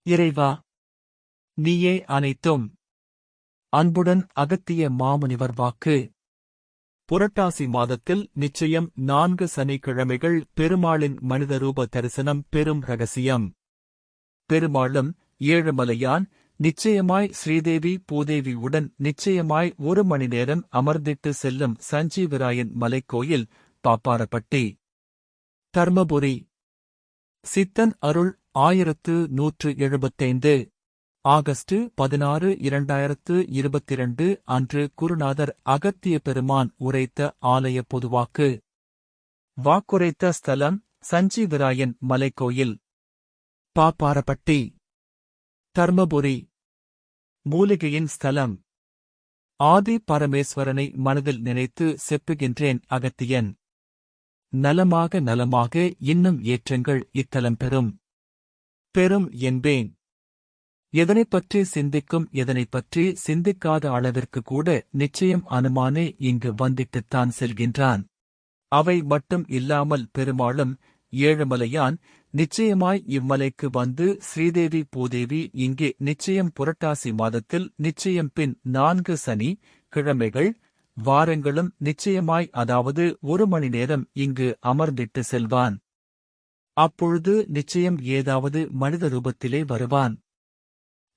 இறைவா, நீயே அனைத்தும். அன்புடன் அகத்திய மாமுனிவர் வாக்கு. புரட்டாசி மாதத்தில் நிச்சயம் 4 சனிக்கிழமைகள் பெருமாளின் மனிதரூப தரிசனம் பெரும் ரகசியம். பெருமாளும் ஏழுமலையான் நிச்சயமாய் ஸ்ரீதேவி பூதேவியுடன் நிச்சயமாய் 1 மணி நேரம் அமர்ந்திட்டு செல்லும் சஞ்சீவிராயன் மலைக்கோயில், பாப்பாரப்பட்டி, தர்மபுரி. சித்தன் அருள் 1175. ஆகஸ்ட் 16, 2022 அன்று குருநாதர் அகத்திய பெருமான் உரைத்த ஆலய பொதுவாக்கு. வாக்குரைத்த ஸ்தலம் சஞ்சீவிராயன் மலைக்கோயில், பாப்பாரப்பட்டி, தர்மபுரி. மூலிகையின் ஸ்தலம். ஆதி பரமேஸ்வரனை மனதில் நினைத்து செப்புகின்றேன் அகத்தியன். நலமாக நலமாக இன்னும் ஏற்றங்கள் இத்தலம் பெறும் என்பேன். எதனைப்பற்றி சிந்திக்கும் எதனைப்பற்றி சிந்திக்காத அளவிற்கு கூட நிச்சயம் அனுமானே இங்கு வந்திட்டுத்தான் செல்கின்றான். அவை மட்டும் இல்லாமல் பெருமாளும் ஏழுமலையான் நிச்சயமாய் இம்மலைக்கு வந்து ஸ்ரீதேவி பூதேவி இங்கே நிச்சயம் புரட்டாசி மாதத்தில் நிச்சயம் பின் 4 சனி கிழமைகள் வாரங்களும் நிச்சயமாய் அதாவது 1 மணி நேரம் இங்கு அமர்ந்திட்டு செல்வான். அப்பொழுது நிச்சயம் ஏதாவது மனித ரூபத்திலே வருவான்.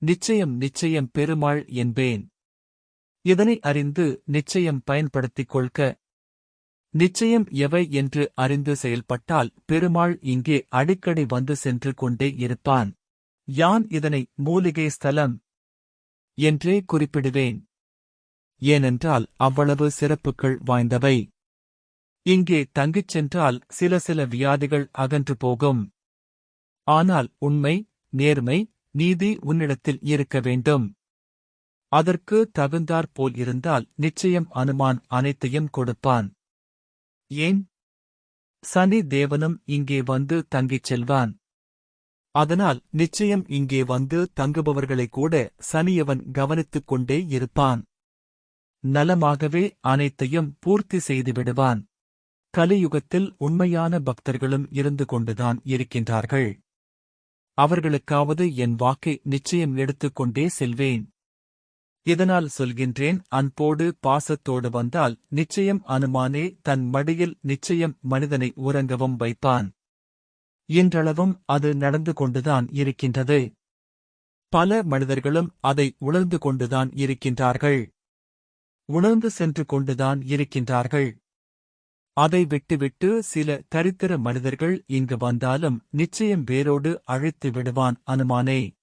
நிச்சயம் பெருமாள் என்பேன். இதனை அறிந்து நிச்சயம் பயன்படுத்திக் கொள்க. நிச்சயம் எவை என்று அறிந்து செயல்பட்டால் பெருமாள் இங்கே அடிக்கடி வந்து சென்று கொண்டே இருப்பான். யான் இதனை மூலிகை ஸ்தலம் என்றே குறிப்பிடுவேன். ஏனென்றால் அவ்வளவு சிறப்புகள் வாய்ந்தவை. இங்கே தங்கிச் சென்றால் சில வியாதிகள் அகன்று போகும். ஆனால் உண்மை, நேர்மை, நீதி உன்னிடத்தில் இருக்க வேண்டும். அதற்கு தகுந்தாற்போல் இருந்தால் நிச்சயம் அனுமான் அனைத்தையும் கொடுப்பான். ஏன்? சனி தேவனும் இங்கே வந்து தங்கிச் செல்வான். அதனால் நிச்சயம் இங்கே வந்து தங்குபவர்களைக் கூட சனியவன் கவனித்துக் கொண்டே இருப்பான். நலமாகவே அனைத்தையும் பூர்த்தி செய்துவிடுவான். கலியுகத்தில் உண்மையான பக்தர்களும் இருந்து கொண்டுதான் இருக்கின்றார்கள். அவர்களுக்காவது என் வாக்கை நிச்சயம் எடுத்துக்கொண்டே செல்வேன். இதனால் சொல்கின்றேன், அன்போடு பாசத்தோடு வந்தால் நிச்சயம் அனுமானே தன் மடியில் நிச்சயம் மனிதனை உறங்கவும் வைப்பான். இன்றளவும் அது நடந்து கொண்டுதான் இருக்கின்றது. பல மனிதர்களும் அதை உணர்ந்து கொண்டுதான் இருக்கின்றார்கள். உணர்ந்து சென்று கொண்டுதான் இருக்கின்றார்கள். அதை விட்டுவிட்டு சில தரித்திர மனிதர்கள் இங்கு வந்தாலும் நிச்சயம் வேரோடு அழித்து விடுவான் அனுமானே.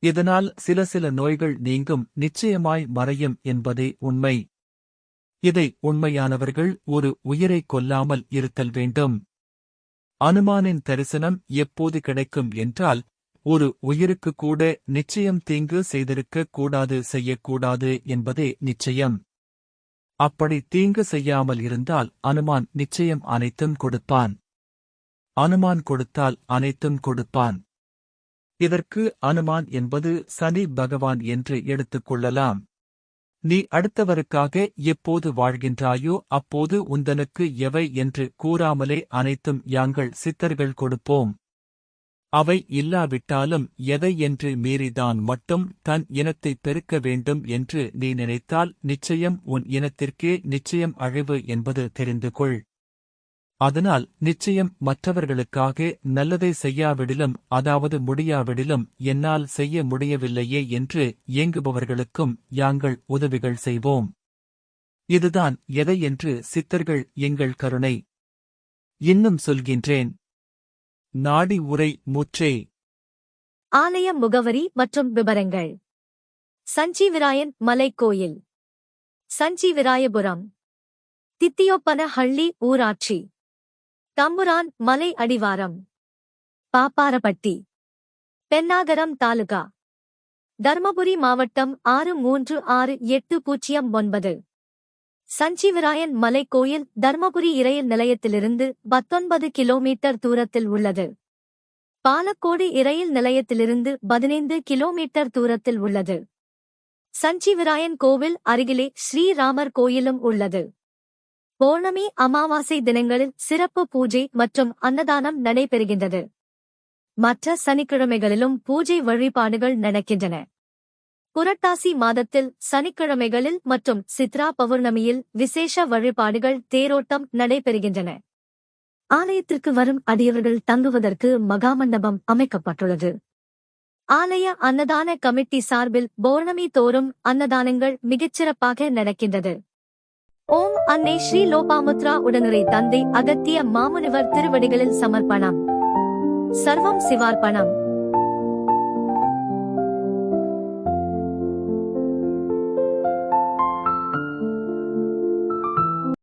இதனால் சில நோய்கள் நீங்கும், நிச்சயமாய் மறையும் என்பதே உண்மை. இதை உண்மையானவர்கள் ஒரு உயிரை கொல்லாமல் இருத்தல் வேண்டும். அனுமானின் தரிசனம் எப்போது கிடைக்கும் என்றால், ஒரு உயிருக்கு கூட நிச்சயம் தீங்கு செய்திருக்க கூடாது, செய்யக்கூடாது என்பதே நிச்சயம். அப்படி தீங்கு செய்யாமல் இருந்தால் அனுமான் நிச்சயம் அனைத்தும் கொடுப்பான். அனுமான் கொடுத்தால் அனைத்தும் கொடுப்பான். இதற்கு அனுமான் என்பது சனி பகவான் என்று எடுத்துக் கொள்ளலாம். நீ அடுத்தவருக்காக எப்போது வாழ்கின்றாயோ அப்போது உந்தனுக்கு எவை என்று கூறாமலே அனைத்தும் யாங்கள் சித்தர்கள் கொடுப்போம். அவை இல்லாவிட்டாலும் எதை என்று மீறிதான் மட்டும் தன் இனத்தைப் பெருக்க வேண்டும் என்று நீ நினைத்தால் நிச்சயம் உன் இனத்திற்கே நிச்சயம் அழிவு என்பது தெரிந்து கொள். அதனால் நிச்சயம் மற்றவர்களுக்காக நல்லதை செய்யாவிடிலும், அதாவது முடியாவிடிலும், என்னால் செய்ய முடியவில்லையே என்று ஏங்குபவர்களுக்கும் யாங்கள் உதவிகள் செய்வோம். இதுதான் எதை என்று சித்தர்கள் எங்கள் கருணை. இன்னும் சொல்கின்றேன். நாடி உரை முற்றே. ஆலய முகவரி மற்றும் விபரங்கள். சஞ்சீவிராயன் மலைக்கோயில், சஞ்சீவிராயபுரம், தித்தியோப்பனஹள்ளி ஊராட்சி, தம்புரான் மலை அடிவாரம், பாப்பாரப்பட்டி, பென்னாகரம் தாலுகா, தர்மபுரி மாவட்டம் 636809. சஞ்சீவிராயன் மலைக்கோயில் தர்மபுரி இரயில் நிலையத்திலிருந்து 19 கிலோமீட்டர் தூரத்தில் உள்ளது. பாலக்கோடு இரயில் நிலையத்திலிருந்து 15 கிலோமீட்டர் தூரத்தில் உள்ளது. சஞ்சீவிராயன் கோவில் அருகிலே ஸ்ரீராமர் கோயிலும் உள்ளது. பௌர்ணமி அமாவாசை தினங்களில் சிறப்பு பூஜை மற்றும் அன்னதானம் நடைபெறுகின்றது. மற்ற சனிக்கிழமைகளிலும் பூஜை வழிபாடுகள் நடக்கின்றன. புரட்டாசி மாதத்தில் சனிக்கிழமைகளில் மற்றும் சித்ரா பௌர்ணமியில் விசேஷ வழிபாடுகள் தேரோட்டம் நடைபெறுகின்றன. ஆலயத்திற்கு வரும் அடியவர்கள் தங்குவதற்கு மகாமண்டபம் அமைக்கப்பட்டுள்ளது. ஆலய அன்னதான கமிட்டி சார்பில் பௌர்ணமி தோறும் அன்னதானங்கள் மிகச்சிறப்பாக நடக்கின்றது. ஓம் அன்னை ஸ்ரீ லோபாமுத்ரா உடனுரை தந்தை அகத்திய மாமுனிவர் திருவடிகளில் சமர்ப்பணம். சர்வம் சிவார்ப்பணம்.